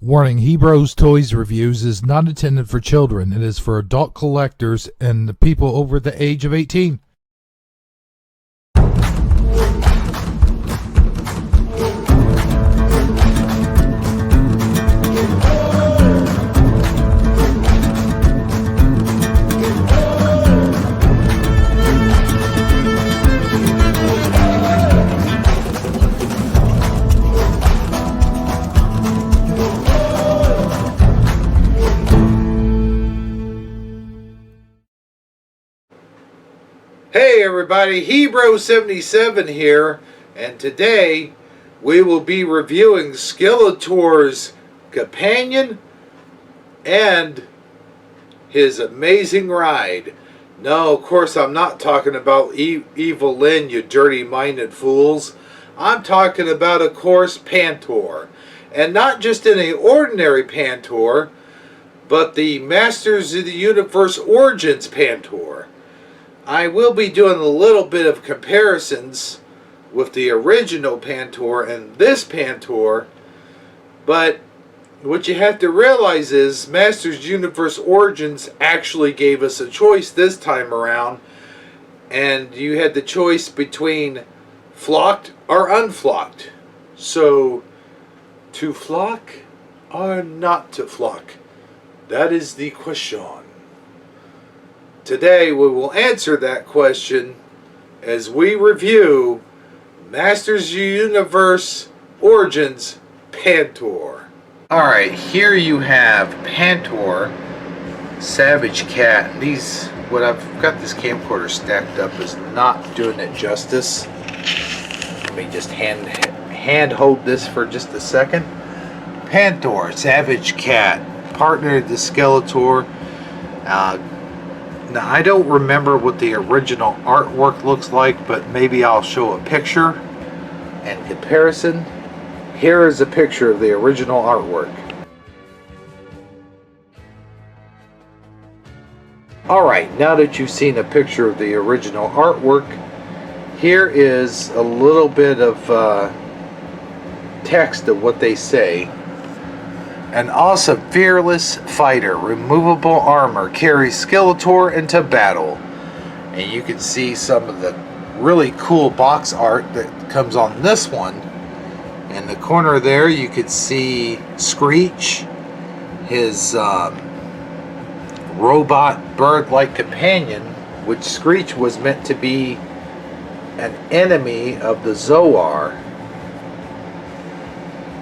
Warning, Hebrews Toys Reviews is not intended for children. It is for adult collectors and people over the age of 18. Hey everybody, Hebrew77 here, and today we will be reviewing Skeletor's companion and his amazing ride. No, of course I'm not talking about Evil Lyn, you dirty-minded fools. I'm talking about, of course, Panthor. And not just any ordinary Panthor, but the Masters of the Universe Origins Panthor. I will be doing a little bit of comparisons with the original Panthor and this Panthor, but what you have to realize is Masters Universe Origins actually gave us a choice this time around, and you had the choice between flocked or unflocked. So, to flock or not to flock? That is the question. Today we will answer that question as we review Masters Universe Origins Panthor. Alright, here you have Panthor, Savage Cat. These, what I've got this camcorder stacked up is not doing it justice. Let me just hand hold this for just a second. Panthor, Savage Cat, partner to Skeletor. Now, I don't remember what the original artwork looks like, but maybe I'll show a picture and comparison. Here is a picture of the original artwork. Alright, now that you've seen a picture of the original artwork, here is a little bit of text of what they say. An awesome, fearless fighter, removable armor, carries Skeletor into battle. And you can see some of the really cool box art that comes on this one. In the corner there, you could see Screech, his robot bird-like companion, which Screech was meant to be an enemy of the Zoar.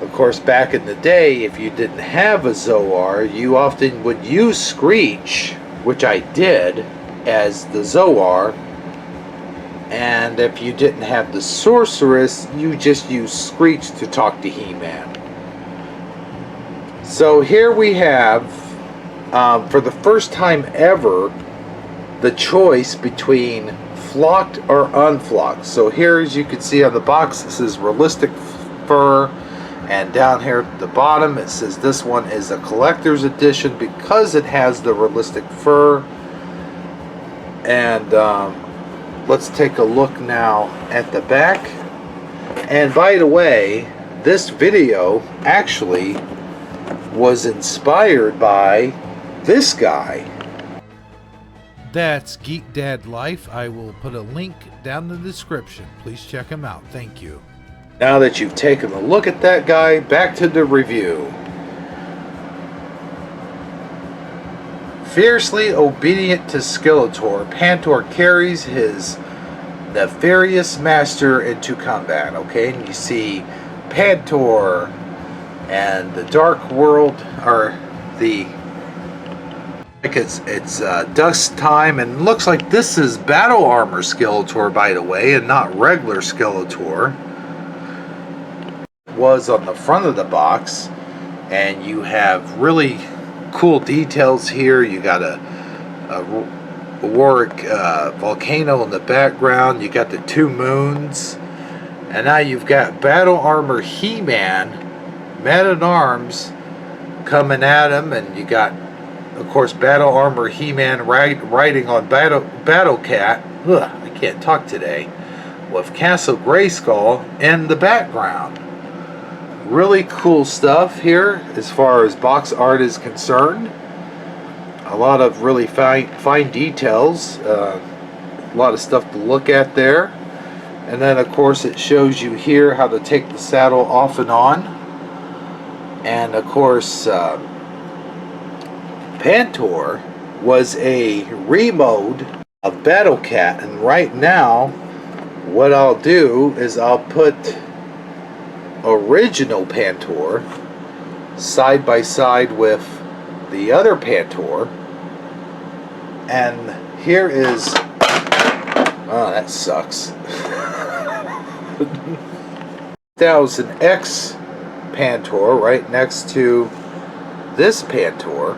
Of course, back in the day, if you didn't have a Zoar, you often would use Screech, which I did, as the Zoar. And if you didn't have the Sorceress, you just used Screech to talk to He-Man. So here we have, for the first time ever, the choice between flocked or unflocked. So here, as you can see on the box, this is realistic fur. And down here at the bottom it says this one is a collector's edition because it has the realistic fur. And let's take a look now at the back. And by the way, this video actually was inspired by this guy. That's Geek Dad Life. I will put a link down in the description. Please check him out. Thank you. Now that you've taken a look at that guy, back to the review. Fiercely obedient to Skeletor, Panthor carries his nefarious master into combat. Okay, and you see Panthor and the Dark World, or the, like it's Dusk Time, and looks like this is Battle Armor Skeletor, by the way, and not regular Skeletor. Was on the front of the box, and you have really cool details here. You got a Warwick volcano in the background. You got the two moons, and now you've got Battle Armor He-Man, Man-at-Arms, coming at him, and you got, of course, Battle Armor He-Man riding on Battle Cat. Ugh, I can't talk today. With Castle Grayskull in the background. really cool stuff here as far as box art is concerned. A lot of really fine details, a lot of stuff to look at there. And then of course it shows you here how to take the saddle off and on. And of course Panthor was a remode of Battle Cat, and right now what I'll do is I'll put original Panthor side by side with the other Panthor, and here is, oh, that sucks. 1000X Panthor right next to this Panthor.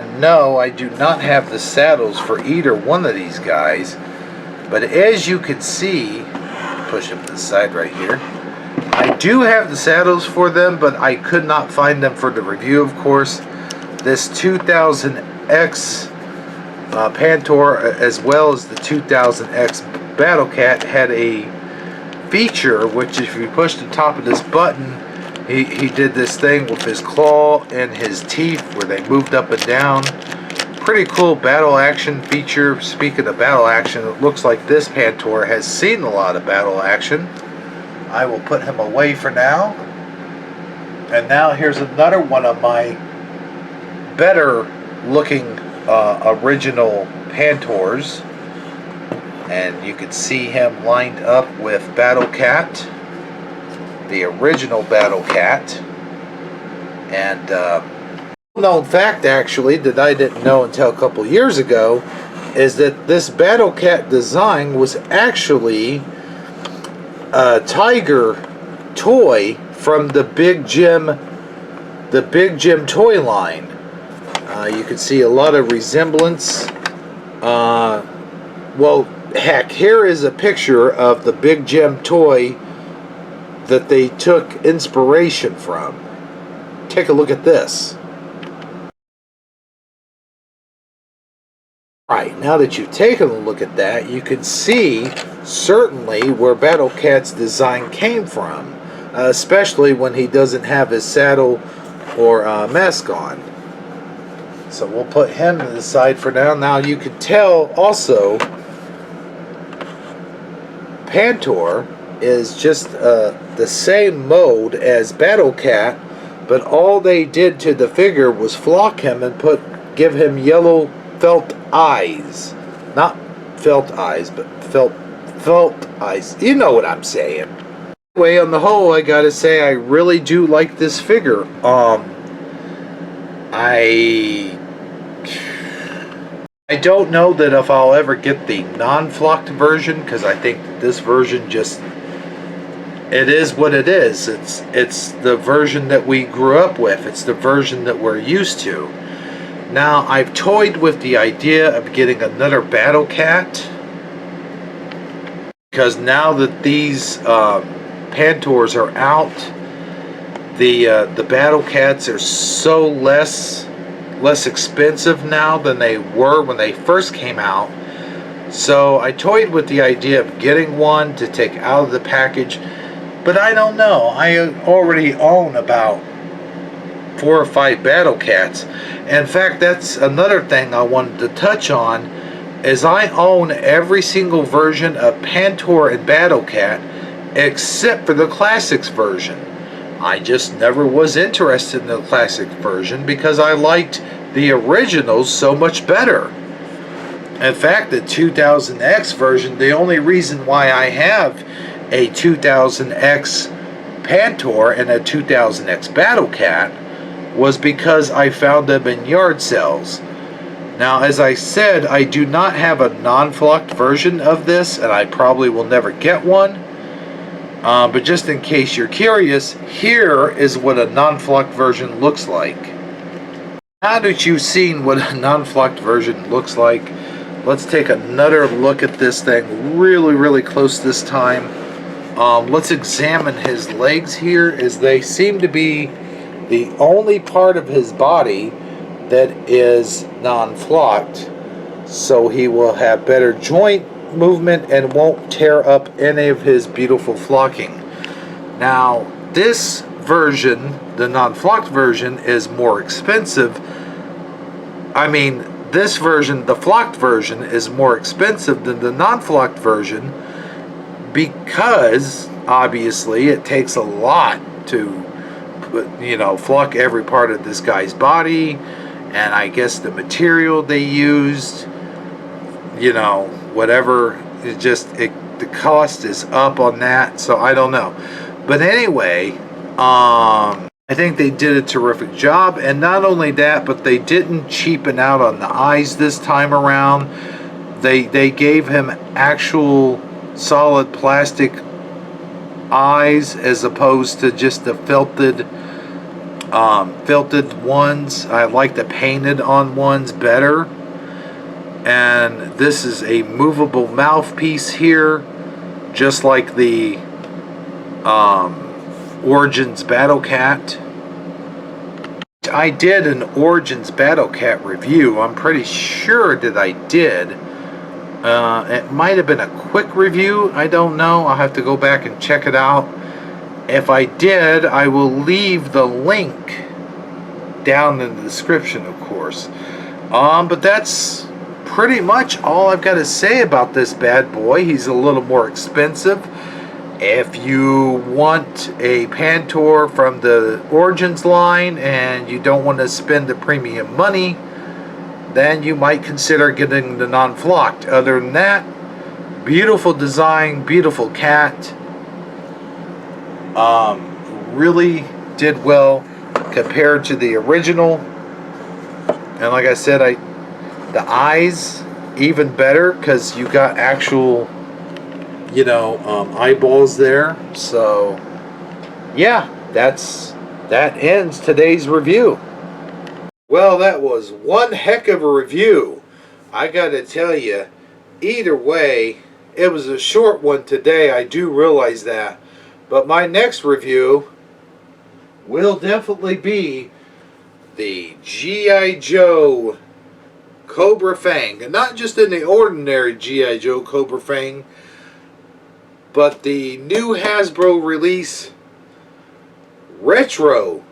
And no, I do not have the saddles for either one of these guys, but as you can see, push them to the side right here, I do have the saddles for them, but I could not find them for the review, of course. This 2000X Panthor, as well as the 2000X Battle Cat, had a feature which, if you push the top of this button, he did this thing with his claw and his teeth where they moved up and down. Pretty cool battle action feature. Speaking of battle action, it looks like this Panthor has seen a lot of battle action. I will put him away for now. And now here's another one of my better looking original Panthors. And you can see him lined up with Battle Cat, the original Battle Cat. And known fact actually that I didn't know until a couple years ago is that this Battle Cat design was actually a Tiger toy from the Big Jim toy line. You can see a lot of resemblance. Well, heck, here is a picture of the Big Jim toy that they took inspiration from. Take a look at this. Alright, now that you've taken a look at that, you can see certainly where Battle Cat's design came from, especially when he doesn't have his saddle or mask on. So we'll put him to the side for now. Now you can tell also Panthor is just the same mode as Battle Cat, but all they did to the figure was flock him and give him yellow felt eyes. Not felt eyes, but felt eyes. You know what I'm saying. Anyway, on the whole, I gotta say I really do like this figure. I don't know that if I'll ever get the non-flocked version, because I think that this version just, it is what it is. It's the version that we grew up with. It's the version that we're used to. Now, I've toyed with the idea of getting another Battle Cat, because now that these Panthors are out, the Battle Cats are so less expensive now than they were when they first came out. So I toyed with the idea of getting one to take out of the package, but I don't know. I already own about 4 or 5 Battle Cats. In fact, that's another thing I wanted to touch on, is I own every single version of Panthor and Battle Cat except for the Classics version. I just never was interested in the Classic version because I liked the originals so much better. In fact, the 2000X version, the only reason why I have a 2000X Panthor and a 2000X Battle Cat was because I found them in yard sales. Now, as I said, I do not have a non-flocked version of this, and I probably will never get one. But just in case you're curious, here is what a non-flocked version looks like. Now that you've seen what a non-flocked version looks like, let's take another look at this thing really, really close this time. Let's examine his legs here, as they seem to be the only part of his body that is non-flocked. So he will have better joint movement and won't tear up any of his beautiful flocking. Now, this version, the non-flocked version, is more expensive. I mean, this version, the flocked version, is more expensive than the non-flocked version because, obviously, it takes a lot to, flock every part of this guy's body, and I guess the material they used, whatever, the cost is up on that, so I don't know. But anyway, I think they did a terrific job, and not only that, but they didn't cheapen out on the eyes this time around. They gave him actual solid plastic eyes as opposed to just the felted ones. I like the painted on ones better. And this is a movable mouthpiece here, just like the Origins Battle Cat. I did an Origins Battle Cat review. I'm pretty sure that I did. It might have been a quick review. I don't know. I'll have to go back and check it out. If I did, I will leave the link down in the description, of course. But that's pretty much all I've got to say about this bad boy. He's a little more expensive. If you want a Panthor from the Origins line and you don't want to spend the premium money, then you might consider getting the non-flocked. Other than that, beautiful design, beautiful cat. Really did well compared to the original. And like I said, the eyes even better because you got actual eyeballs there. So yeah, that ends today's review. Well, that was one heck of a review. I gotta tell you, either way, it was a short one today. I do realize that. But my next review will definitely be the G.I. Joe Cobra Fang. And not just in the ordinary G.I. Joe Cobra Fang, but the new Hasbro release retro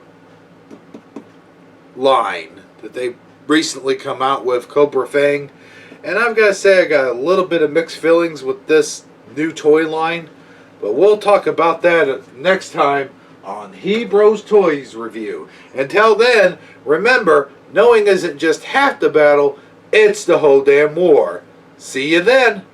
line that they recently come out with, Cobra Fang. And I've got to say, I got a little bit of mixed feelings with this new toy line, but we'll talk about that next time on Hebrews Toys Review. Until then, remember, knowing isn't just half the battle, it's the whole damn war. See you then.